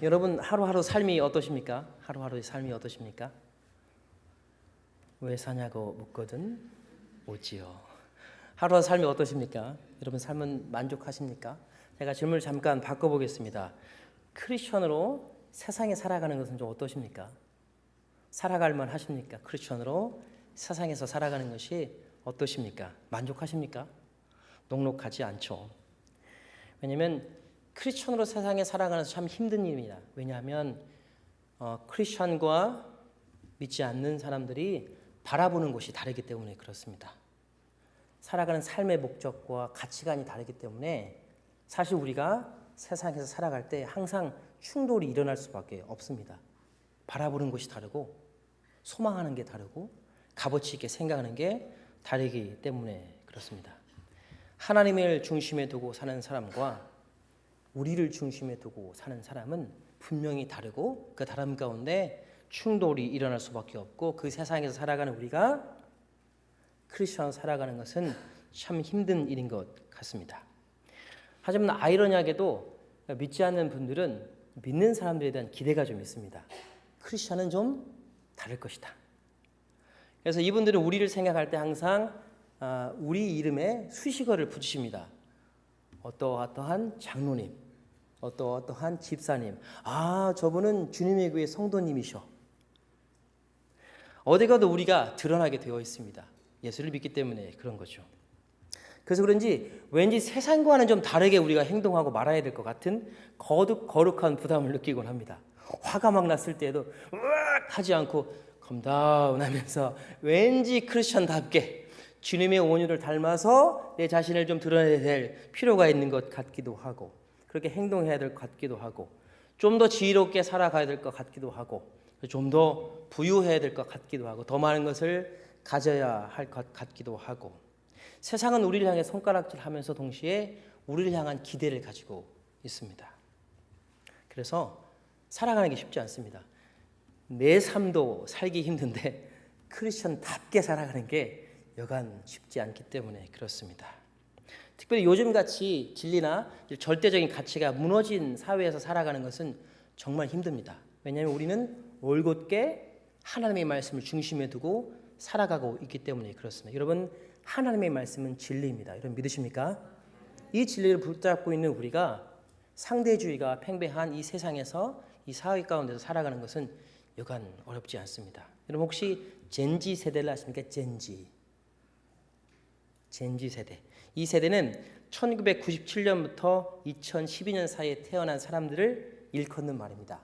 여러분 하루하루 삶이 어떠십니까? 하루하루의 삶이 어떠십니까? 왜 사냐고 묻거든 오지요. 하루하루 삶이 어떠십니까? 여러분 삶은 만족하십니까? 제가 질문을 잠깐 바꿔보겠습니다. 크리스천으로 세상에 살아가는 것은 좀 어떠십니까? 살아갈 만 하십니까? 크리스천으로 세상에서 살아가는 것이 어떠십니까? 만족하십니까? 녹록하지 않죠. 왜냐하면 크리스천으로 세상에 살아가는 참 힘든 일입니다. 왜냐하면 크리스천과 믿지 않는 사람들이 바라보는 것이 다르기 때문에 그렇습니다. 살아가는 삶의 목적과 가치관이 다르기 때문에 사실 우리가 세상에서 살아갈 때 항상 충돌이 일어날 수밖에 없습니다. 바라보는 것이 다르고 소망하는 게 다르고 값어치 있게 생각하는 게 다르기 때문에 그렇습니다. 하나님을 중심에 두고 사는 사람과 우리를 중심에 두고 사는 사람은 분명히 다르고 그 다름 가운데 충돌이 일어날 수밖에 없고 그 세상에서 살아가는 우리가 크리스천으로 살아가는 것은 참 힘든 일인 것 같습니다. 하지만 아이러니하게도 믿지 않는 분들은 믿는 사람들에 대한 기대가 좀 있습니다. 크리스천은 좀 다를 것이다. 그래서 이분들은 우리를 생각할 때 항상 우리 이름에 수식어를 붙이십니다. 어떠한 장로님, 어떠한 집사님, 저분은 주님의 교회 성도님이셔. 어디 가도 우리가 드러나게 되어 있습니다. 예수를 믿기 때문에 그런 거죠. 그래서 그런지 왠지 세상과는 좀 다르게 우리가 행동하고 말아야 될 것 같은 거룩한 부담을 느끼곤 합니다. 화가 막 났을 때에도 으악 하지 않고 컴다운하면서 왠지 크리스천답게 주님의 온유를 닮아서 내 자신을 좀 드러내야 될 필요가 있는 것 같기도 하고 그렇게 행동해야 될 것 같기도 하고 좀 더 지혜롭게 살아가야 될 것 같기도 하고 좀 더 부유해야 될 것 같기도 하고 더 많은 것을 가져야 할 것 같기도 하고 세상은 우리를 향해 손가락질하면서 동시에 우리를 향한 기대를 가지고 있습니다. 그래서 살아가는 게 쉽지 않습니다. 내 삶도 살기 힘든데 크리스천답게 살아가는 게 여간 쉽지 않기 때문에 그렇습니다. 특별히 요즘같이 진리나 절대적인 가치가 무너진 사회에서 살아가는 것은 정말 힘듭니다. 왜냐하면 우리는 올곧게 하나님의 말씀을 중심에 두고 살아가고 있기 때문에 그렇습니다. 여러분 하나님의 말씀은 진리입니다. 여러분 믿으십니까? 이 진리를 붙잡고 있는 우리가 상대주의가 팽배한 이 세상에서 이 사회 가운데서 살아가는 것은 여간 어렵지 않습니다. 여러분 혹시 젠지 세대를 아십니까? 젠지 세대. 이 세대는 1997년부터 2012년 사이에 태어난 사람들을 일컫는 말입니다.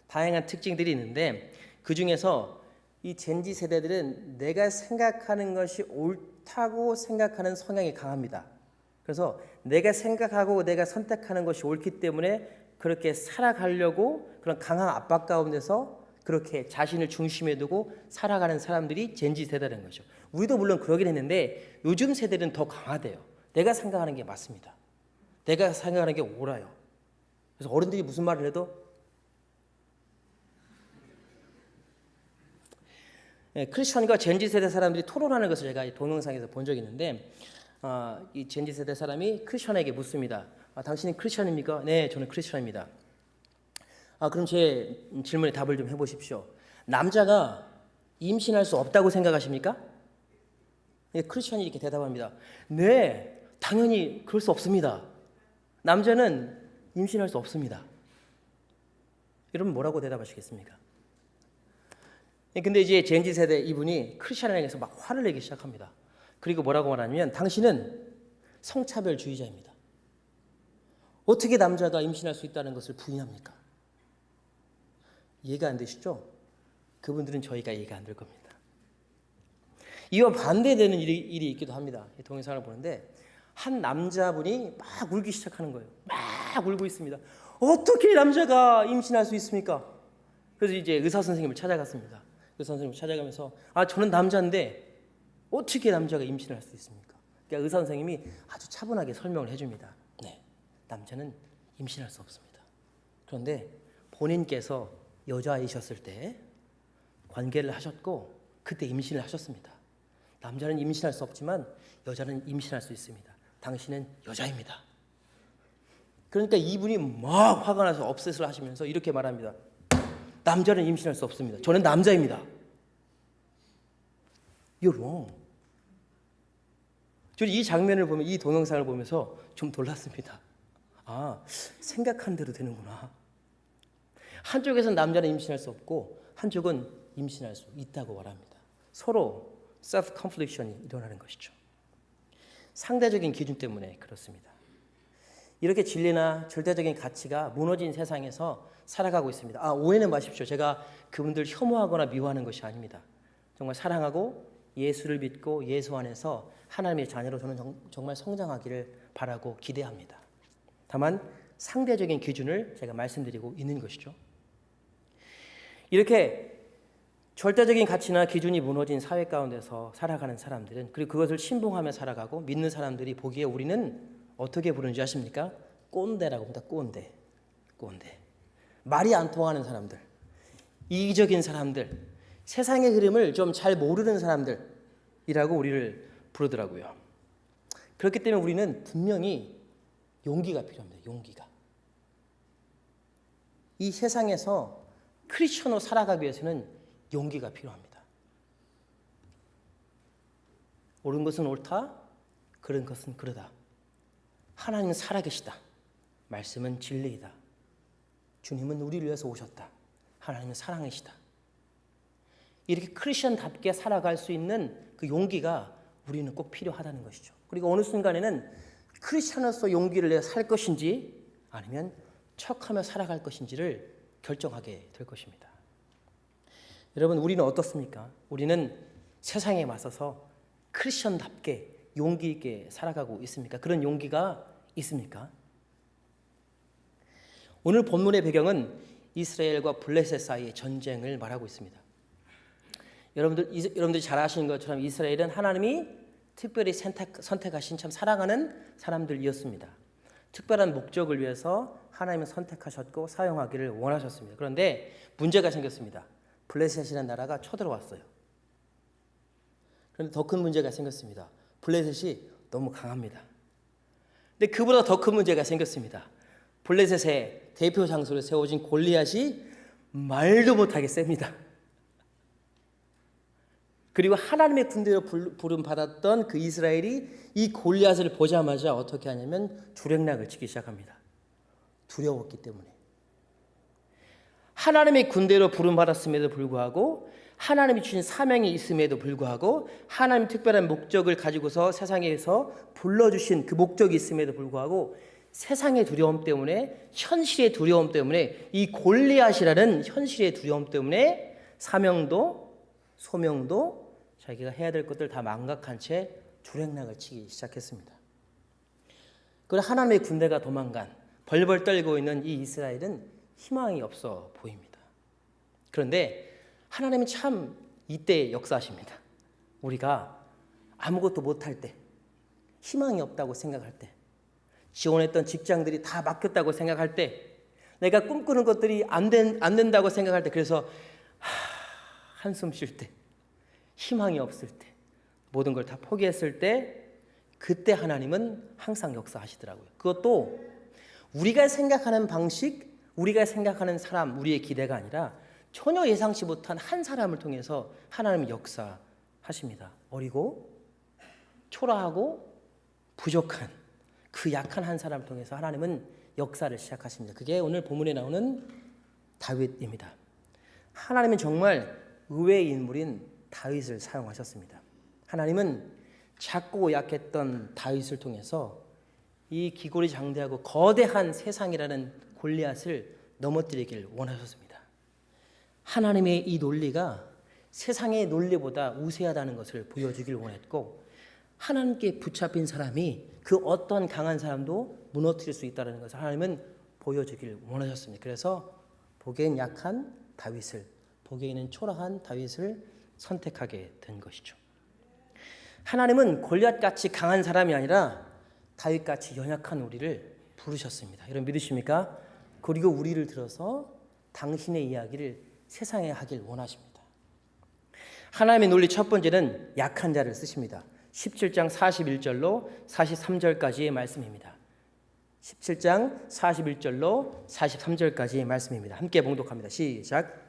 다양한 특징들이 있는데 그 중에서 이 젠지 세대들은 내가 생각하는 것이 옳다고 생각하는 성향이 강합니다. 그래서 내가 생각하고 내가 선택하는 것이 옳기 때문에 그렇게 살아가려고 그런 강한 압박 가운데서 그렇게 자신을 중심에 두고 살아가는 사람들이 젠지 세대라는 거죠. 우리도 물론 그러긴 했는데 요즘 세대는 더 강하대요. 내가 생각하는 게 맞습니다. 내가 생각하는 게 옳아요. 그래서 어른들이 무슨 말을 해도 크리스천과 젠지 세대 사람들이 토론하는 것을 제가 동영상에서 본 적이 있는데 이 젠지 세대 사람이 크리스천에게 묻습니다. 당신은 크리스천입니까? 네, 저는 크리스천입니다. 그럼 제 질문에 답을 좀 해보십시오. 남자가 임신할 수 없다고 생각하십니까? 네, 크리스천이 이렇게 대답합니다. 네, 당연히 그럴 수 없습니다. 남자는 임신할 수 없습니다. 여러분 뭐라고 대답하시겠습니까? 근데 이제 젠지 세대 이분이 크리스천에게서 막 화를 내기 시작합니다. 그리고 뭐라고 말하냐면 당신은 성차별주의자입니다. 어떻게 남자가 임신할 수 있다는 것을 부인합니까? 이해가 안 되시죠? 그분들은 저희가 이해가 안 될 겁니다. 이와 반대되는 일이 있기도 합니다. 동영상을 보는데 한 남자분이 막 울기 시작하는 거예요. 막 울고 있습니다. 어떻게 남자가 임신할 수 있습니까? 그래서 이제 의사 선생님을 찾아갔습니다. 의사 선생님을 찾아가면서 저는 남자인데 어떻게 남자가 임신할 수 있습니까? 그러니까 의사 선생님이 아주 차분하게 설명을 해줍니다. 네, 남자는 임신할 수 없습니다. 그런데 본인께서 여자이셨을 때 관계를 하셨고 그때 임신을 하셨습니다. 남자는 임신할 수 없지만 여자는 임신할 수 있습니다. 당신은 여자입니다. 그러니까 이분이 막 화가 나서 업셋을 하시면서 이렇게 말합니다. 남자는 임신할 수 없습니다. 저는 남자입니다. You're wrong. 저는 이 장면을 보면, 이 동영상을 보면서 좀 놀랐습니다. 아, 생각한 대로 되는구나. 한쪽에서는 남자는 임신할 수 없고 한쪽은 임신할 수 있다고 말합니다. 서로 self confliction이 일어나는 것이죠. 상대적인 기준 때문에 그렇습니다. 이렇게 진리나 절대적인 가치가 무너진 세상에서 살아가고 있습니다. 오해는 마십시오. 제가 그분들 혐오하거나 미워하는 것이 아닙니다. 정말 사랑하고 예수를 믿고 예수 안에서 하나님의 자녀로 저는 정말 성장하기를 바라고 기대합니다. 다만 상대적인 기준을 제가 말씀드리고 있는 것이죠. 이렇게 절대적인 가치나 기준이 무너진 사회 가운데서 살아가는 사람들은, 그리고 그것을 신봉하며 살아가고 믿는 사람들이 보기에 우리는 어떻게 부르는지 아십니까? 꼰대라고 합니다. 꼰대. 말이 안 통하는 사람들, 이기적인 사람들, 세상의 흐름을 좀 잘 모르는 사람들이라고 우리를 부르더라고요. 그렇기 때문에 우리는 분명히 용기가 필요합니다. 용기가. 이 세상에서 크리스천으로 살아가기 위해서는 용기가 필요합니다. 옳은 것은 옳다, 그른 것은 그르다. 하나님은 살아계시다. 말씀은 진리이다. 주님은 우리를 위해서 오셨다. 하나님은 사랑이시다. 이렇게 크리스천답게 살아갈 수 있는 그 용기가 우리는 꼭 필요하다는 것이죠. 그리고 어느 순간에는 크리스천으로서 용기를 내어 살 것인지 아니면 척하며 살아갈 것인지를 결정하게 될 것입니다. 여러분, 우리는 어떻습니까? 우리는 세상에 맞서서 크리스천답게 용기 있게 살아가고 있습니까? 그런 용기가 있습니까? 오늘 본문의 배경은 이스라엘과 블레셋 사이의 전쟁을 말하고 있습니다. 여러분들이 잘 아시는 것처럼 이스라엘은 하나님이 특별히 선택하신 참 사랑하는 사람들이었습니다. 특별한 목적을 위해서 하나님은 선택하셨고 사용하기를 원하셨습니다. 그런데 문제가 생겼습니다. 블레셋이라는 나라가 쳐들어왔어요. 그런데 더 큰 문제가 생겼습니다. 블레셋이 너무 강합니다. 근데 그보다 더 큰 문제가 생겼습니다. 블레셋의 대표 장소로 세워진 골리앗이 말도 못하게 셉니다. 그리고 하나님의 군대로 부름받았던 그 이스라엘이 이 골리앗을 보자마자 어떻게 하냐면 주랭락을 치기 시작합니다. 두려웠기 때문에. 하나님의 군대로 부름받았음에도 불구하고, 하나님이 주신 사명이 있음에도 불구하고, 하나님 특별한 목적을 가지고서 세상에서 불러주신 그 목적이 있음에도 불구하고, 세상의 두려움 때문에, 현실의 두려움 때문에, 이 골리앗이라는 현실의 두려움 때문에 사명도 소명도 자기가 해야 될 것들 다 망각한 채 주랭락을 치기 시작했습니다. 그리고 하나님의 군대가 도망간, 벌벌 떨고 있는 이 이스라엘은 희망이 없어 보입니다. 그런데 하나님은 참 이때 역사하십니다. 우리가 아무것도 못할 때, 희망이 없다고 생각할 때, 지원했던 직장들이 다 막혔다고 생각할 때, 내가 꿈꾸는 것들이 안 된다고 생각할 때, 그래서 한숨 쉴 때, 희망이 없을 때, 모든 걸 다 포기했을 때, 그때 하나님은 항상 역사하시더라고요. 그것도 우리가 생각하는 방식, 우리가 생각하는 사람, 우리의 기대가 아니라 전혀 예상치 못한 한 사람을 통해서 하나님은 역사하십니다. 어리고 초라하고 부족한 그 약한 한 사람을 통해서 하나님은 역사를 시작하십니다. 그게 오늘 본문에 나오는 다윗입니다. 하나님은 정말 의외의 인물인 다윗을 사용하셨습니다. 하나님은 작고 약했던 다윗을 통해서 이 기골이 장대하고 거대한 세상이라는 골리앗을 넘어뜨리길 원하셨습니다. 하나님의 이 논리가 세상의 논리보다 우세하다는 것을 보여주길 원했고, 하나님께 붙잡힌 사람이 그 어떤 강한 사람도 무너뜨릴 수 있다는 것을 하나님은 보여주길 원하셨습니다. 그래서 보기엔 약한 다윗을, 보기에는 초라한 다윗을 선택하게 된 것이죠. 하나님은 골리앗같이 강한 사람이 아니라 다윗같이 연약한 우리를 부르셨습니다. 여러분 믿으십니까? 그리고 우리를 들어서 당신의 이야기를 세상에 하길 원하십니다. 하나님의 논리 첫 번째는 약한 자를 쓰십니다. 17장 41절로 43절까지의 말씀입니다. 17장 41절로 43절까지의 말씀입니다. 함께 봉독합니다. 시작.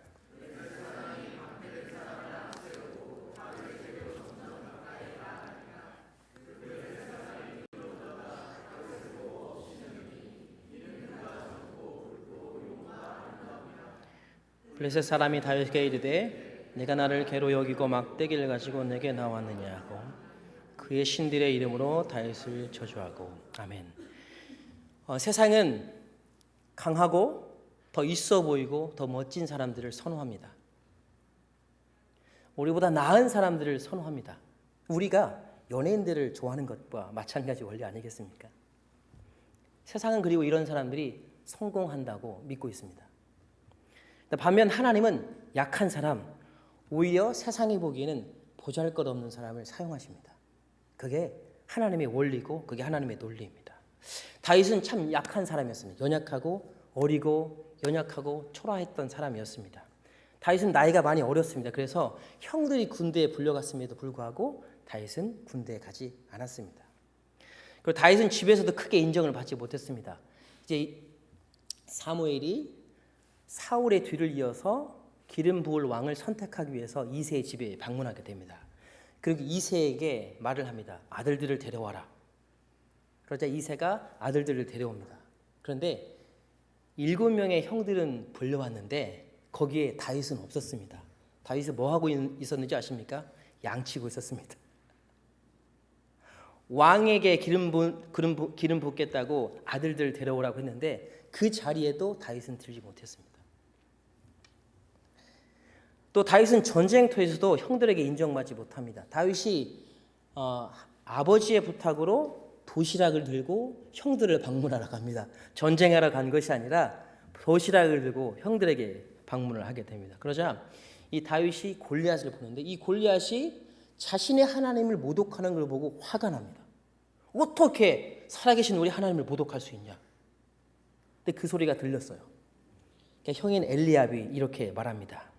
블레셋 사람이 다윗에게 이르되 내가 나를 개로 여기고 막대기를 가지고 내게 나왔느냐 하고 그의 신들의 이름으로 다윗을 저주하고. 아멘. 세상은 강하고 더 있어 보이고 더 멋진 사람들을 선호합니다. 우리보다 나은 사람들을 선호합니다. 우리가 연예인들을 좋아하는 것과 마찬가지 원리 아니겠습니까? 세상은 그리고 이런 사람들이 성공한다고 믿고 있습니다. 반면 하나님은 약한 사람, 오히려 세상이 보기에는 보잘것없는 사람을 사용하십니다. 그게 하나님의 원리고 그게 하나님의 논리입니다. 다윗은 참 약한 사람이었습니다. 연약하고 어리고 연약하고 초라했던 사람이었습니다. 다윗은 나이가 많이 어렸습니다. 그래서 형들이 군대에 불려갔음에도 불구하고 다윗은 군대에 가지 않았습니다. 그리고 다윗은 집에서도 크게 인정을 받지 못했습니다. 이제 사무엘이 사울의 뒤를 이어서 기름 부을 왕을 선택하기 위해서 이새의 집에 방문하게 됩니다. 그리고 이새에게 말을 합니다. 아들들을 데려와라. 그러자 이새가 아들들을 데려옵니다. 그런데 7명의 형들은 불려왔는데 거기에 다윗은 없었습니다. 다윗은 뭐 하고 있었는지 아십니까? 양치고 있었습니다. 왕에게 기름 붓겠다고 아들들 데려오라고 했는데 그 자리에도 다윗은 들지 못했습니다. 또 다윗은 전쟁터에서도 형들에게 인정받지 못합니다. 다윗이 아버지의 부탁으로 도시락을 들고 형들을 방문하러 갑니다. 전쟁하러 간 것이 아니라 도시락을 들고 형들에게 방문을 하게 됩니다. 그러자 이 다윗이 골리앗을 보는데 이 골리앗이 자신의 하나님을 모독하는 걸 보고 화가 납니다. 어떻게 살아계신 우리 하나님을 모독할 수 있냐? 근데 그 소리가 들렸어요. 그러니까 형인 엘리압이 이렇게 말합니다.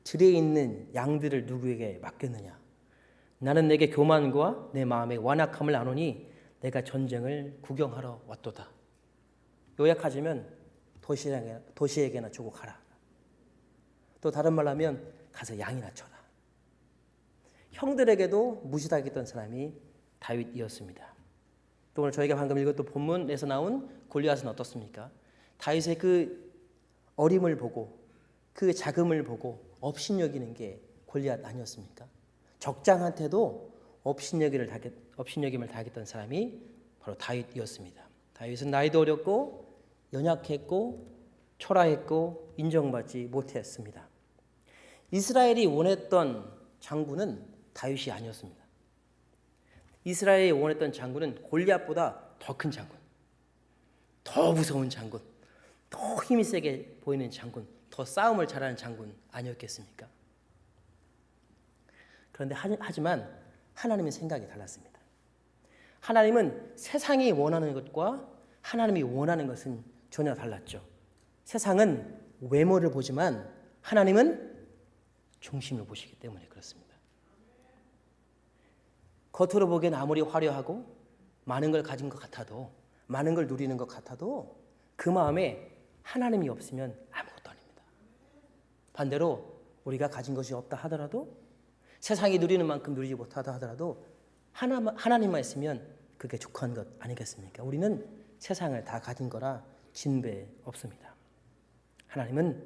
들에 있는 양들을 누구에게 맡겼느냐? 나는 내게 교만과 내 마음의 완악함을 아노니 내가 전쟁을 구경하러 왔도다. 요약하자면 도시에게나 주고 가라. 또 다른 말로 하면 가서 양이나 쳐라. 형들에게도 무시당했던 사람이 다윗이었습니다. 또 오늘 저희가 방금 읽었던 본문에서 나온 골리앗은 어떻습니까? 다윗의 그 어림을 보고 그 자금을 보고 업신여기는 게 골리앗 아니었습니까? 적장한테도 업신여김을 당했던 사람이 바로 다윗이었습니다. 다윗은 나이도 어렸고 연약했고 초라했고 인정받지 못했습니다. 이스라엘이 원했던 장군은 다윗이 아니었습니다. 이스라엘이 원했던 장군은 골리앗보다 더 큰 장군, 더 무서운 장군, 더 힘이 세게 보이는 장군, 더 싸움을 잘하는 장군 아니었겠습니까? 그런데 하지만 하나님의 생각이 달랐습니다. 하나님은 세상이 원하는 것과 하나님이 원하는 것은 전혀 달랐죠. 세상은 외모를 보지만 하나님은 중심을 보시기 때문에 그렇습니다. 겉으로 보기엔 아무리 화려하고 많은 걸 가진 것 같아도, 많은 걸 누리는 것 같아도 그 마음에 하나님이 없으면 아무것도 아닙니다. 반대로 우리가 가진 것이 없다 하더라도, 세상이 누리는 만큼 누리지 못하다 하더라도 하나님만 있으면 그게 족한 것 아니겠습니까? 우리는 세상을 다 가진 거라 진배 없습니다. 하나님은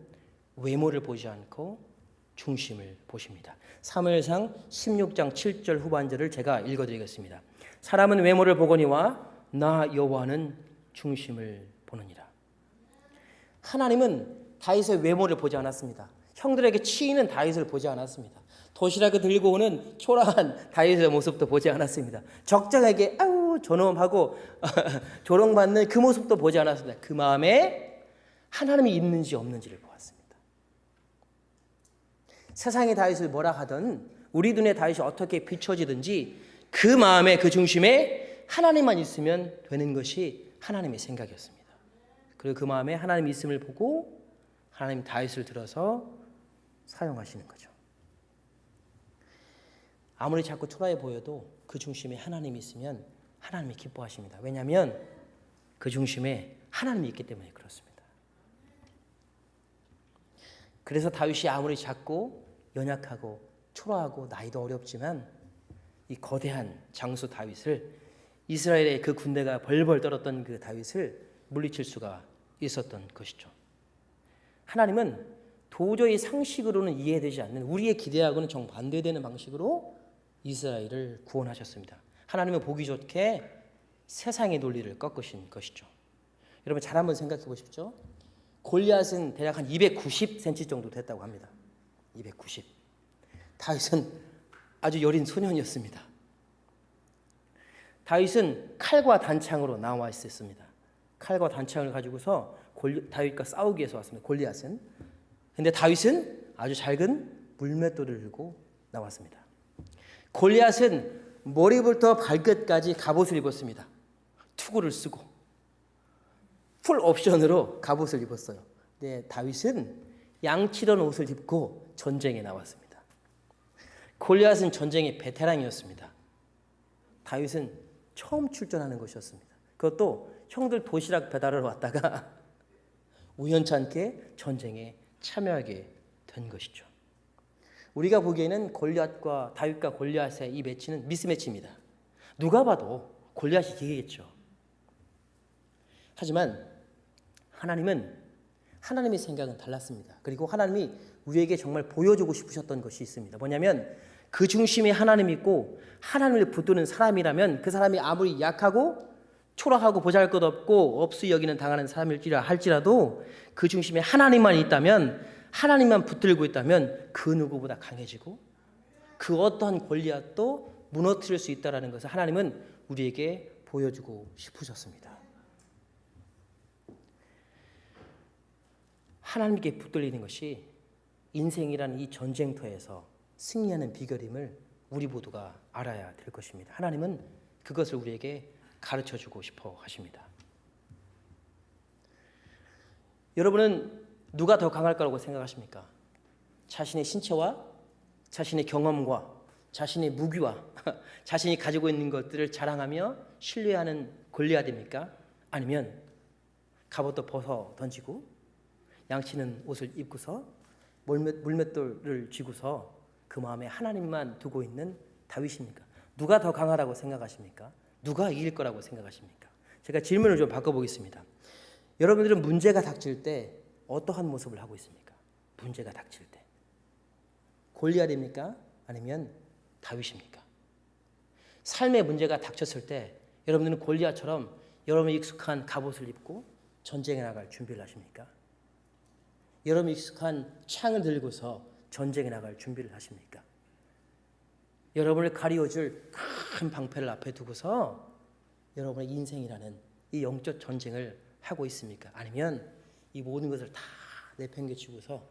외모를 보지 않고 중심을 보십니다. 사무엘상 16장 7절 후반절을 제가 읽어드리겠습니다. 사람은 외모를 보거니와 나 여호와는 중심을 보느니라. 하나님은 다윗의 외모를 보지 않았습니다. 형들에게 치이는 다윗을 보지 않았습니다. 도시락을 들고 오는 초라한 다윗의 모습도 보지 않았습니다. 적장에게 아우 존엄하고 조롱받는 그 모습도 보지 않았습니다. 그 마음에 하나님이 있는지 없는지를 보았습니다. 세상의 다윗을 뭐라 하든 우리 눈에 다윗이 어떻게 비춰지든지 그 마음에 그 중심에 하나님만 있으면 되는 것이 하나님의 생각이었습니다. 그리고 그 마음에 하나님이 있음을 보고 하나님 다윗을 들어서 사용하시는 거죠. 아무리 자꾸 초라해 보여도 그 중심에 하나님이 있으면 하나님이 기뻐하십니다. 왜냐하면 그 중심에 하나님이 있기 때문에 그렇습니다. 그래서 다윗이 아무리 작고 연약하고 초라하고 나이도 어렵지만 이 거대한 장수 다윗을, 이스라엘의 그 군대가 벌벌 떨었던 그 다윗을 물리칠 수가 있었던 것이죠. 하나님은 도저히 상식으로는 이해되지 않는, 우리의 기대하고는 정반대되는 방식으로 이스라엘을 구원하셨습니다. 하나님은 보기 좋게 세상의 논리를 꺾으신 것이죠. 여러분 잘 한번 생각해 보십시오. 골리앗은 대략 한 290cm 정도 됐다고 합니다. 290. 다윗은 아주 여린 소년이었습니다. 다윗은 칼과 단창으로 나와 있었습니다. 칼과 단창을 가지고서 다윗과 싸우기 위해서 왔습니다. 골리앗은. 근데 다윗은 아주 작은 물맷돌을 들고 나왔습니다. 골리앗은 머리부터 발끝까지 갑옷을 입었습니다. 투구를 쓰고 풀 옵션으로 갑옷을 입었어요. 근데 다윗은 양치던 옷을 입고 전쟁에 나왔습니다. 골리앗은 전쟁의 베테랑이었습니다. 다윗은 처음 출전하는 것이었습니다. 그것도 형들 도시락 배달하러 왔다가 우연찮게 전쟁에 참여하게 된 것이죠. 우리가 보기에는 다윗과 골리앗의 이 매치는 미스매치입니다. 누가 봐도 골리앗이 이기겠죠. 하지만 하나님의 생각은 달랐습니다. 그리고 하나님이 우리에게 정말 보여주고 싶으셨던 것이 있습니다. 뭐냐면 그 중심에 하나님이 있고 하나님을 붙드는 사람이라면 그 사람이 아무리 약하고 초라하고 보잘것없고 없이 여기는 당하는 사람일지라 할지라도 그 중심에 하나님만 있다면, 하나님만 붙들고 있다면 그 누구보다 강해지고 그 어떠한 골리앗도 무너뜨릴 수 있다는 것을 하나님은 우리에게 보여주고 싶으셨습니다. 하나님께 붙들리는 것이 인생이라는 이 전쟁터에서 승리하는 비결임을 우리 모두가 알아야 될 것입니다. 하나님은 그것을 우리에게 가르쳐주고 싶어 하십니다. 여러분은 누가 더 강할 거라고 생각하십니까? 자신의 신체와 자신의 경험과 자신의 무기와 자신이 가지고 있는 것들을 자랑하며 신뢰하는 골리앗입니까? 아니면 갑옷도 벗어 던지고 양치는 옷을 입고서 물맷돌을 쥐고서 그 마음에 하나님만 두고 있는 다윗입니까? 누가 더 강하다고 생각하십니까? 누가 이길 거라고 생각하십니까? 제가 질문을 좀 바꿔보겠습니다. 여러분들은 문제가 닥칠 때 어떠한 모습을 하고 있습니까? 문제가 닥칠 때 골리앗입니까? 아니면 다윗입니까? 삶의 문제가 닥쳤을 때 여러분들은 골리앗처럼 여러분이 익숙한 갑옷을 입고 전쟁에 나갈 준비를 하십니까? 여러분이 익숙한 창을 들고서 전쟁에 나갈 준비를 하십니까? 여러분을 가리워줄 큰 방패를 앞에 두고서 여러분의 인생이라는 이 영적 전쟁을 하고 있습니까? 아니면 이 모든 것을 다 내팽개치고서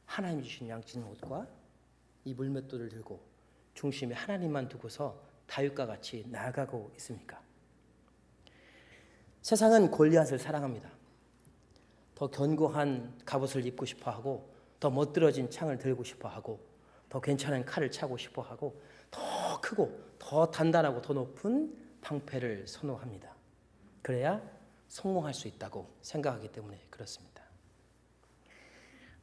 하나님 주신 양치는 옷과 이 물맷돌을 들고 중심에 하나님만 두고서 다윗과 같이 나아가고 있습니까? 세상은 골리앗을 사랑합니다. 더 견고한 갑옷을 입고 싶어하고 더 멋들어진 창을 들고 싶어하고 더 괜찮은 칼을 차고 싶어하고 더 크고 더 단단하고 더 높은 방패를 선호합니다. 그래야 성공할 수 있다고 생각하기 때문에 그렇습니다.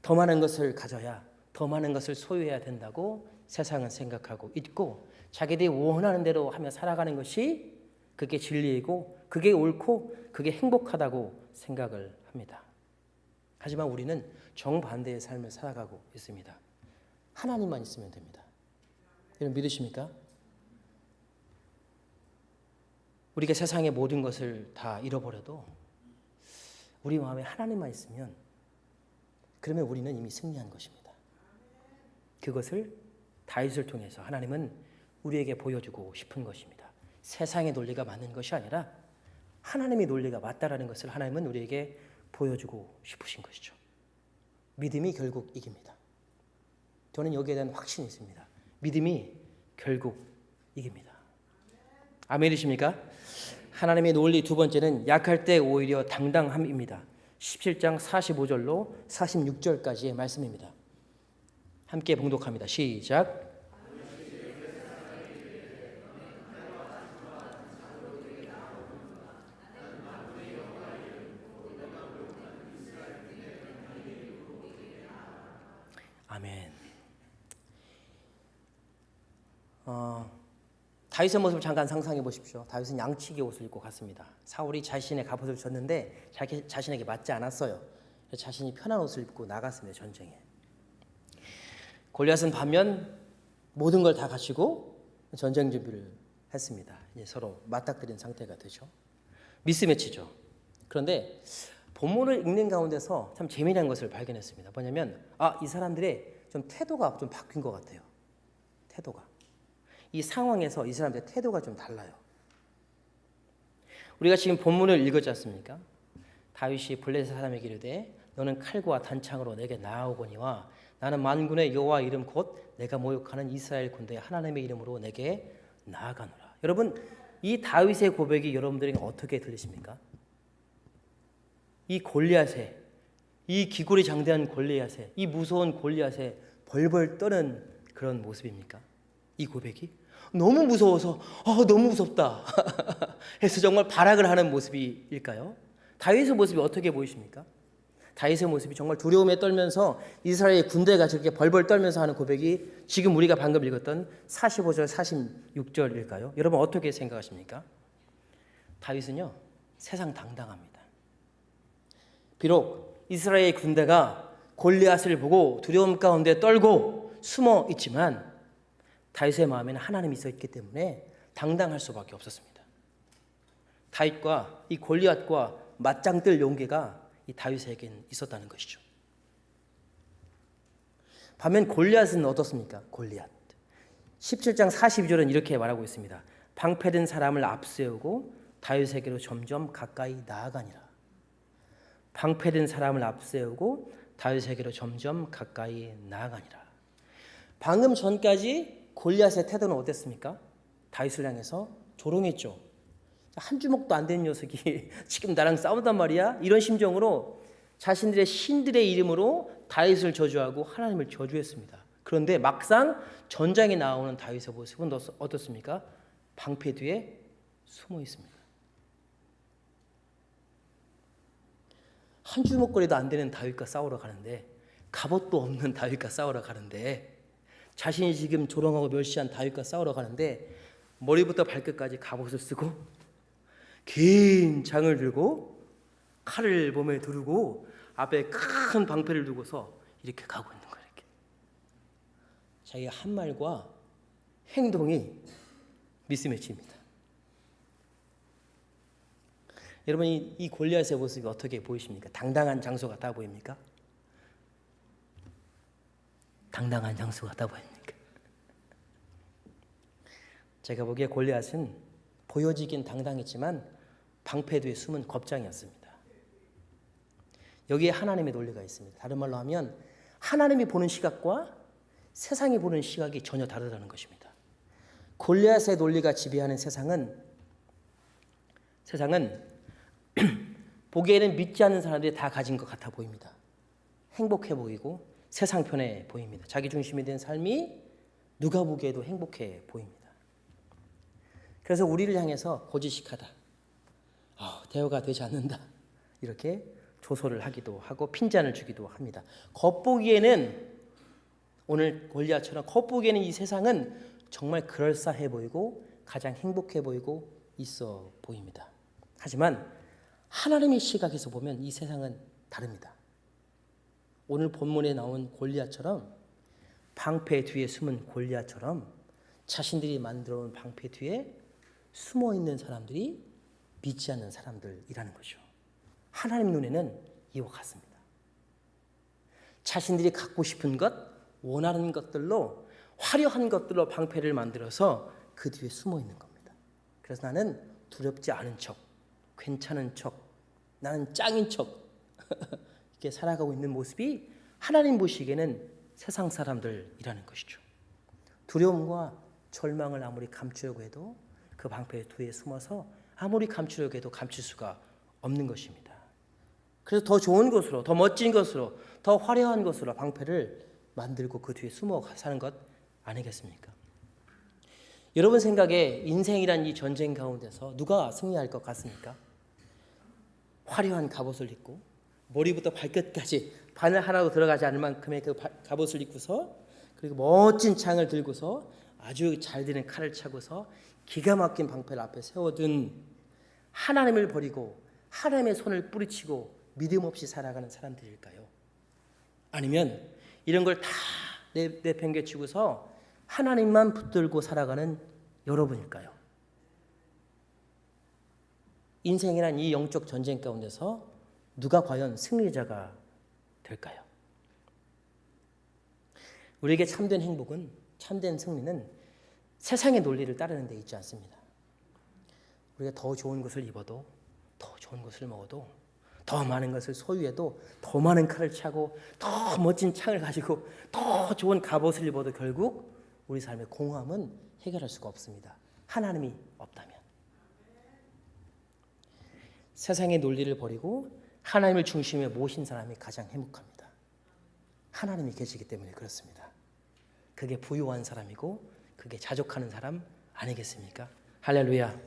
더 많은 것을 가져야, 더 많은 것을 소유해야 된다고 세상은 생각하고 있고 자기들이 원하는 대로 하며 살아가는 것이 그게 진리이고 그게 옳고 그게 행복하다고 생각을 합니다. 하지만 우리는 정반대의 삶을 살아가고 있습니다. 하나님만 있으면 됩니다. 여러분 믿으십니까? 우리가 세상의 모든 것을 다 잃어버려도 우리 마음에 하나님만 있으면 그러면 우리는 이미 승리한 것입니다. 그것을 다윗을 통해서 하나님은 우리에게 보여주고 싶은 것입니다. 세상의 논리가 맞는 것이 아니라 하나님의 논리가 맞다라는 것을 하나님은 우리에게 보여주고 싶으신 것이죠. 믿음이 결국 이깁니다. 저는 여기에 대한 확신이 있습니다. 믿음이 결국 이깁니다. 아멘이십니까? 하나님의 논리 두 번째는 약할 때 오히려 당당함입니다. 17장 45절로 46절까지의 말씀입니다. 함께 봉독합니다. 시작. 아멘. 다윗의 모습을 잠깐 상상해 보십시오. 다윗은 양치기 옷을 입고 갔습니다. 사울이 자신의 갑옷을 줬는데 자신에게 맞지 않았어요. 자신이 편한 옷을 입고 나갔습니다. 전쟁에. 골리앗은 반면 모든 걸 다 갖추고 전쟁 준비를 했습니다. 이제 서로 맞닥뜨린 상태가 되죠. 미스매치죠. 그런데 본문을 읽는 가운데서 참 재미난 것을 발견했습니다. 뭐냐면 이 사람들의 좀 태도가 좀 바뀐 것 같아요. 태도가. 이 상황에서 이 사람들의 태도가 좀 달라요. 우리가 지금 본문을 읽었지 않습니까? 다윗이 블레셋 사람에게 이르되 너는 칼과 단창으로 내게 나아오거니와 나는 만군의 여호와 이름 곧 내가 모욕하는 이스라엘 군대의 하나님의 이름으로 내게 나아가노라. 여러분, 이 다윗의 고백이 여러분들에게 어떻게 들리십니까? 이 골리앗의, 이 기골이 장대한 골리앗의, 이 무서운 골리앗의 벌벌 떠는 그런 모습입니까? 이 고백이 너무 무서워서 너무 무섭다 해서 정말 발악을 하는 모습일까요? 다윗의 모습이 어떻게 보이십니까? 다윗의 모습이 정말 두려움에 떨면서 이스라엘 군대가 저렇게 벌벌 떨면서 하는 고백이 지금 우리가 방금 읽었던 45절 46절일까요? 여러분 어떻게 생각하십니까? 다윗은요 세상 당당합니다. 비록 이스라엘 군대가 골리앗을 보고 두려움 가운데 떨고 숨어 있지만 다윗의 마음에는 하나님이 있어 있기 때문에 당당할 수밖에 없었습니다. 다윗과 이 골리앗과 맞짱 뜰 용기가 이 다윗에겐 있었다는 것이죠. 반면 골리앗은 어떻습니까? 골리앗 17장 42절은 이렇게 말하고 있습니다. 방패든 사람을 앞세우고 다윗에게로 점점 가까이 나아가니라. 방패든 사람을 앞세우고 다윗에게로 점점 가까이 나아가니라. 방금 전까지 골리앗의 태도는 어땠습니까? 다윗을 향해서 조롱했죠. 한 주먹도 안 되는 녀석이 지금 나랑 싸운단 말이야? 이런 심정으로 자신들의 신들의 이름으로 다윗을 저주하고 하나님을 저주했습니다. 그런데 막상 전장에 나오는 다윗의 모습은 어떻습니까? 방패 뒤에 숨어 있습니다. 한 주먹거리도 안 되는 다윗과 싸우러 가는데, 갑옷도 없는 다윗과 싸우러 가는데, 자신이 지금 조롱하고 멸시한 다윗과 싸우러 가는데 머리부터 발끝까지 갑옷을 쓰고 긴 창을 들고 칼을 몸에 두르고 앞에 큰 방패를 두고서 이렇게 가고 있는 거예요. 이렇게. 자기의 한 말과 행동이 미스매치입니다. 여러분 이 골리앗의 모습이 어떻게 보이십니까? 당당한 장소 같아 보입니까? 당당한 장소 같아 보입니까? 제가 보기에 골리앗은 보여지긴 당당했지만 방패 뒤에 숨은 겁장이었습니다. 여기에 하나님의 논리가 있습니다. 다른 말로 하면 하나님이 보는 시각과 세상이 보는 시각이 전혀 다르다는 것입니다. 골리앗의 논리가 지배하는 세상은 보기에는 믿지 않는 사람들이 다 가진 것 같아 보입니다. 행복해 보이고 세상 편해 보입니다. 자기 중심이 된 삶이 누가 보기에도 행복해 보입니다. 그래서 우리를 향해서 고지식하다, 대화가 되지 않는다, 이렇게 조소를 하기도 하고 핀잔을 주기도 합니다. 겉보기에는 오늘 골리앗처럼 겉보기에는 이 세상은 정말 그럴싸해 보이고 가장 행복해 보이고 있어 보입니다. 하지만 하나님의 시각에서 보면 이 세상은 다릅니다. 오늘 본문에 나온 골리앗처럼 방패 뒤에 숨은 골리앗처럼 자신들이 만들어 온 방패 뒤에 숨어 있는 사람들이 믿지 않는 사람들이라는 거죠. 하나님 눈에는 이와 같습니다. 자신들이 갖고 싶은 것, 원하는 것들로 화려한 것들로 방패를 만들어서 그 뒤에 숨어 있는 겁니다. 그래서 나는 두렵지 않은 척, 괜찮은 척, 나는 짱인 척 이렇게 살아가고 있는 모습이 하나님 보시기에는 세상 사람들이라는 것이죠. 두려움과 절망을 아무리 감추려고 해도 그 방패 뒤에 숨어서 아무리 감추려고 해도 감출 수가 없는 것입니다. 그래서 더 좋은 것으로, 더 멋진 것으로, 더 화려한 것으로 방패를 만들고 그 뒤에 숨어 사는 것 아니겠습니까? 여러분 생각에 인생이란 이 전쟁 가운데서 누가 승리할 것 같습니까? 화려한 갑옷을 입고 머리부터 발끝까지 바늘 하나도 들어가지 않을 만큼의 그 갑옷을 입고서, 그리고 멋진 창을 들고서 아주 잘 드는 칼을 차고서 기가 막힌 방패를 앞에 세워둔, 하나님을 버리고 하나님의 손을 뿌리치고 믿음 없이 살아가는 사람들일까요? 아니면 이런 걸 다 내팽개치고서 하나님만 붙들고 살아가는 여러분일까요? 인생이란 이 영적 전쟁 가운데서 누가 과연 승리자가 될까요? 우리에게 참된 행복은, 참된 승리는 세상의 논리를 따르는 데 있지 않습니다. 우리가 더 좋은 것을 입어도, 더 좋은 것을 먹어도, 더 많은 것을 소유해도, 더 많은 칼을 차고 더 멋진 창을 가지고 더 좋은 갑옷을 입어도 결국 우리 삶의 공허함은 해결할 수가 없습니다. 하나님이 없다면. 세상의 논리를 버리고 하나님을 중심에 모신 사람이 가장 행복합니다. 하나님이 계시기 때문에 그렇습니다. 그게 부유한 사람이고 그게 자족하는 사람 아니겠습니까? 할렐루야.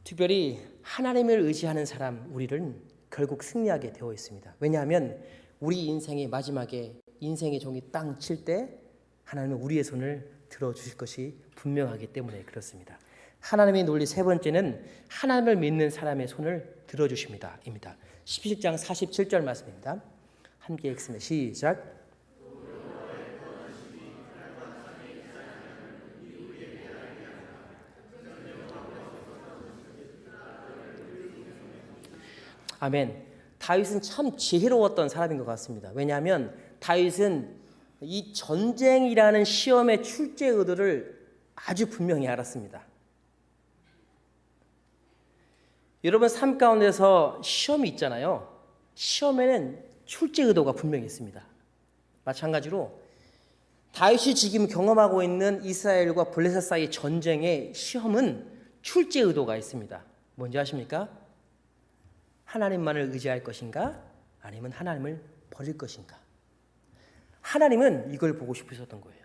특별히 하나님을 의지하는 사람, 우리는 결국 승리하게 되어 있습니다. 왜냐하면 우리 인생의 마지막에 인생의 종이 땅 칠 때 하나님은 우리의 손을 들어주실 것이 분명하기 때문에 그렇습니다. 하나님의 논리 세 번째는 하나님을 믿는 사람의 손을 들어주십니다. 입니다. 17장 47절 말씀입니다. 함께 읽습니다. 시작. 아멘. 다윗은 참 지혜로웠던 사람인 것 같습니다. 왜냐하면 다윗은 이 전쟁이라는 시험의 출제 의도를 아주 분명히 알았습니다. 여러분 삶 가운데서 시험이 있잖아요. 시험에는 출제 의도가 분명히 있습니다. 마찬가지로 다윗이 지금 경험하고 있는 이스라엘과 블레셋 사이 전쟁의 시험은 출제 의도가 있습니다. 뭔지 아십니까? 하나님만을 의지할 것인가? 아니면 하나님을 버릴 것인가? 하나님은 이걸 보고 싶으셨던 거예요.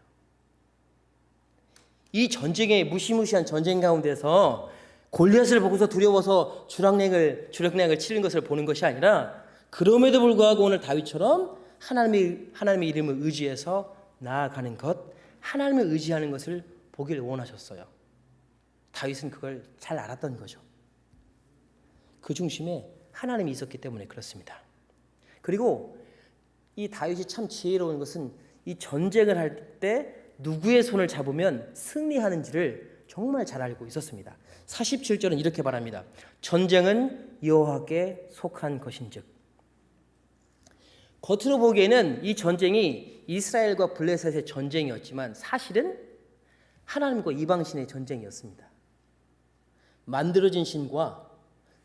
이 전쟁의 무시무시한 전쟁 가운데서 골리앗을 보고서 두려워서 주력량을 치는 것을 보는 것이 아니라, 그럼에도 불구하고 오늘 다윗처럼 하나님의 이름을 의지해서 나아가는 것, 하나님을 의지하는 것을 보길 원하셨어요. 다윗은 그걸 잘 알았던 거죠. 그 중심에 하나님이 있었기 때문에 그렇습니다. 그리고 이 다윗이 참 지혜로운 것은 이 전쟁을 할 때 누구의 손을 잡으면 승리하는지를 정말 잘 알고 있었습니다. 47절은 이렇게 말합니다. 전쟁은 여호와께 속한 것인즉. 겉으로 보기에는 이 전쟁이 이스라엘과 블레셋의 전쟁이었지만 사실은 하나님과 이방신의 전쟁이었습니다. 만들어진 신과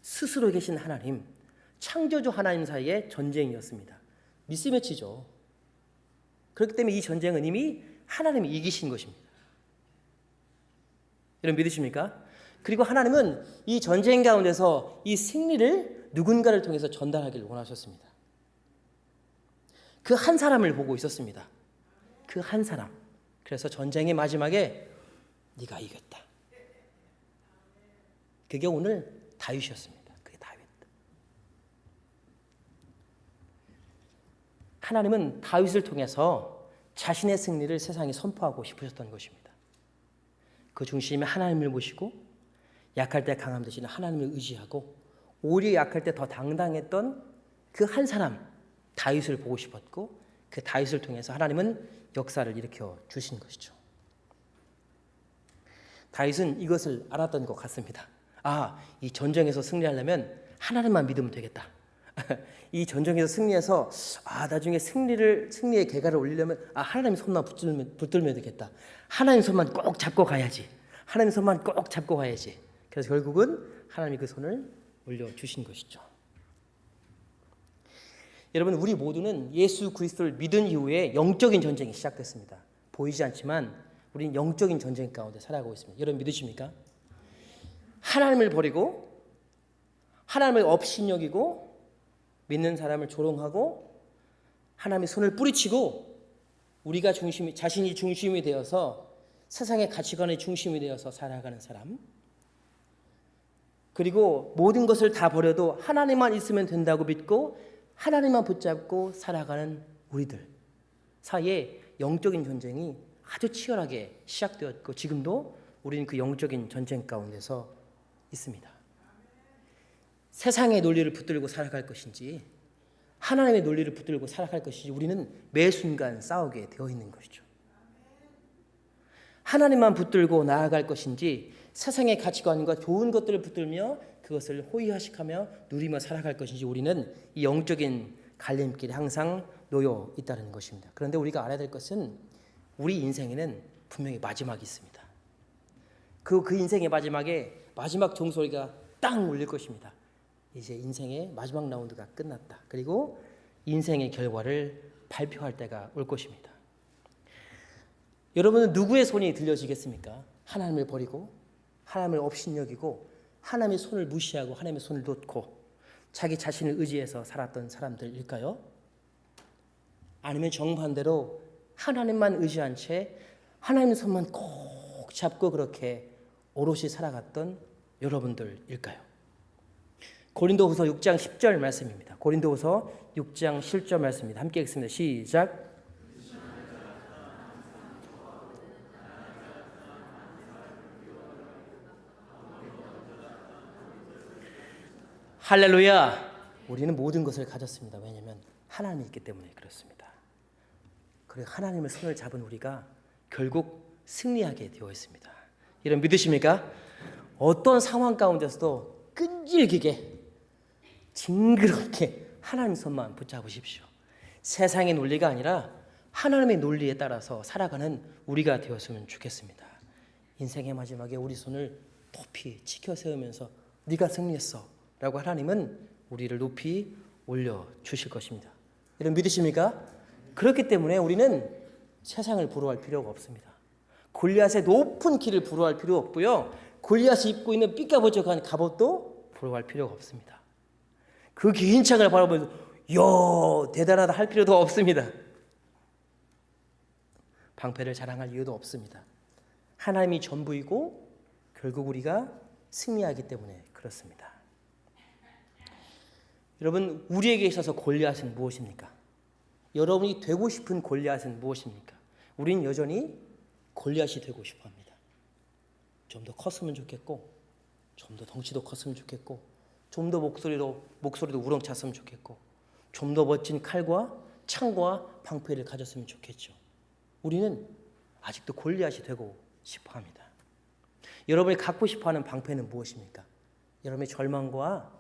스스로 계신 하나님, 창조주 하나님 사이의 전쟁이었습니다. 미스매치죠. 그렇기 때문에 이 전쟁은 이미 하나님이 이기신 것입니다. 여러분 믿으십니까? 그리고 하나님은 이 전쟁 가운데서 이 승리를 누군가를 통해서 전달하기를 원하셨습니다. 그 한 사람을 보고 있었습니다. 그 한 사람. 그래서 전쟁의 마지막에 네가 이겼다. 그게 오늘 다윗이었습니다. 그게 다윗. 하나님은 다윗을 통해서 자신의 승리를 세상에 선포하고 싶으셨던 것입니다. 그 중심에 하나님을 모시고 약할 때 강함 되시는 하나님을 의지하고 오히려 약할 때 더 당당했던 그 한 사람 다윗을 보고 싶었고, 그 다윗을 통해서 하나님은 역사를 일으켜 주신 것이죠. 다윗은 이것을 알았던 것 같습니다. 이 전쟁에서 승리하려면 하나님만 믿으면 되겠다. 이 전쟁에서 승리해서 나중에 승리의 계가를 올리려면 하나님 손만 붙들면 되겠다. 하나님 손만 꼭 잡고 가야지. 하나님 손만 꼭 잡고 가야지. 그래서 결국은 하나님이 그 손을 올려주신 것이죠. 여러분 우리 모두는 예수 그리스도를 믿은 이후에 영적인 전쟁이 시작됐습니다. 보이지 않지만 우리는 영적인 전쟁 가운데 살아가고 있습니다. 여러분 믿으십니까? 하나님을 버리고 하나님을 업신여기고 믿는 사람을 조롱하고 하나님의 손을 뿌리치고 우리가 자신이 중심이 되어서 세상의 가치관의 중심이 되어서 살아가는 사람, 그리고 모든 것을 다 버려도 하나님만 있으면 된다고 믿고 하나님만 붙잡고 살아가는 우리들 사이에 영적인 전쟁이 아주 치열하게 시작되었고 지금도 우리는 그 영적인 전쟁 가운데서 있습니다. 세상의 논리를 붙들고 살아갈 것인지 하나님의 논리를 붙들고 살아갈 것인지 우리는 매 순간 싸우게 되어 있는 것이죠. 하나님만 붙들고 나아갈 것인지 세상의 가치관과 좋은 것들을 붙들며 그것을 호의하식하며 누리며 살아갈 것인지 우리는 이 영적인 갈림길에 항상 놓여 있다는 것입니다. 그런데 우리가 알아야 될 것은 우리 인생에는 분명히 마지막이 있습니다. 그 인생의 마지막에 마지막 종소리가 딱 울릴 것입니다. 이제 인생의 마지막 라운드가 끝났다. 그리고 인생의 결과를 발표할 때가 올 것입니다. 여러분은 누구의 손이 들려지겠습니까? 하나님을 버리고 하나님을 업신여기고 하나님의 손을 무시하고 하나님의 손을 놓고 자기 자신을 의지해서 살았던 사람들일까요? 아니면 정반대로 하나님만 의지한 채 하나님의 손만 꼭 잡고 그렇게 오롯이 살아갔던 여러분들일까요? 고린도후서 6장 10절 말씀입니다. 고린도후서 6장 10절 말씀입니다. 함께 읽습니다. 시작. 할렐루야. 우리는 모든 것을 가졌습니다. 왜냐하면 하나님이 있기 때문에 그렇습니다. 그리고 하나님을 손을 잡은 우리가 결국 승리하게 되어 있습니다. 이런 믿으십니까? 어떤 상황 가운데서도 끈질기게 징그럽게 하나님 손만 붙잡으십시오. 세상의 논리가 아니라 하나님의 논리에 따라서 살아가는 우리가 되었으면 좋겠습니다. 인생의 마지막에 우리 손을 높이 치켜 세우면서 네가 승리했어 라고 하나님은 우리를 높이 올려주실 것입니다. 여러분 믿으십니까? 그렇기 때문에 우리는 세상을 부러워할 필요가 없습니다. 골리앗의 높은 키를 부러워할 필요 없고요. 골리앗이 입고 있는 삐까번쩍한 갑옷도 부러워할 필요가 없습니다. 그 긴 창을 바라보면서 이야 대단하다 할 필요도 없습니다. 방패를 자랑할 이유도 없습니다. 하나님이 전부이고 결국 우리가 승리하기 때문에 그렇습니다. 여러분 우리에게 있어서 골리앗은 무엇입니까? 여러분이 되고 싶은 골리앗은 무엇입니까? 우리는 여전히 골리앗이 되고 싶어합니다. 좀 더 컸으면 좋겠고 좀 더 덩치도 컸으면 좋겠고 좀 더 목소리도 우렁찼으면 좋겠고 좀 더 멋진 칼과 창과 방패를 가졌으면 좋겠죠. 우리는 아직도 골리앗이 되고 싶어합니다. 여러분이 갖고 싶어하는 방패는 무엇입니까? 여러분의 절망과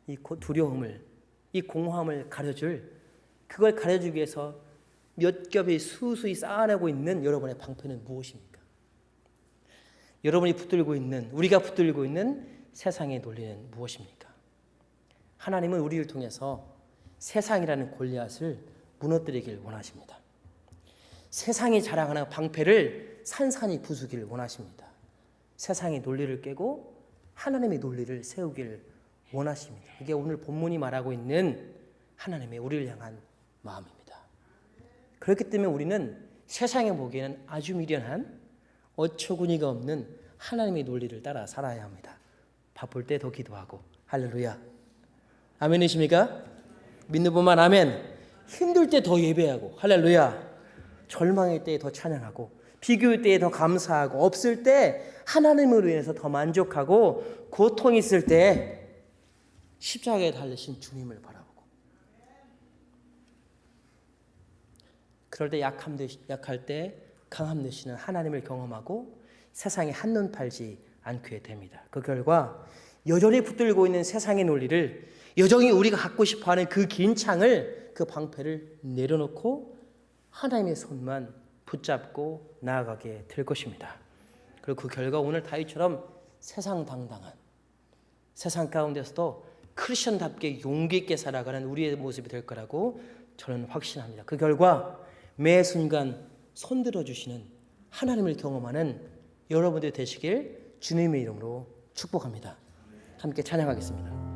이 두려움을 이 공허함을 그걸 가려주기 위해서 몇 겹이 수수히 쌓아내고 있는 여러분의 방패는 무엇입니까? 여러분이 우리가 붙들고 있는 세상의 논리는 무엇입니까? 하나님은 우리를 통해서 세상이라는 골리앗을 무너뜨리길 원하십니다. 세상이 자랑하는 방패를 산산이 부수기를 원하십니다. 세상의 논리를 깨고 하나님의 논리를 세우길 원하십니다. 이게 오늘 본문이 말하고 있는 하나님의 우리를 향한 마음입니다. 그렇기 때문에 우리는 세상에 보기에는 아주 미련한 어처구니가 없는 하나님의 논리를 따라 살아야 합니다. 바쁠 때 더 기도하고 할렐루야. 아멘이십니까? 믿는 분만 아멘. 힘들 때 더 예배하고 할렐루야. 절망일 때 더 찬양하고 비교일 때 더 감사하고 없을 때 하나님으로 인해서 더 만족하고 고통이 있을 때 십자가에 달리신 주님을 바라보고 그럴 때 약할 때 강함 되시는 하나님을 경험하고 세상에 한눈 팔지 않게 됩니다. 그 결과 여전히 붙들고 있는 세상의 논리를 여전히 우리가 갖고 싶어하는 그 긴 창을 그 방패를 내려놓고 하나님의 손만 붙잡고 나아가게 될 것입니다. 그리고 그 결과 오늘 다윗처럼 세상당당한 세상 가운데서도 크리스천답게 용기 있게 살아가는 우리의 모습이 될 거라고 저는 확신합니다. 그 결과 매 순간 손들어 주시는 하나님을 경험하는 여러분들 되시길 주님의 이름으로 축복합니다. 함께 찬양하겠습니다.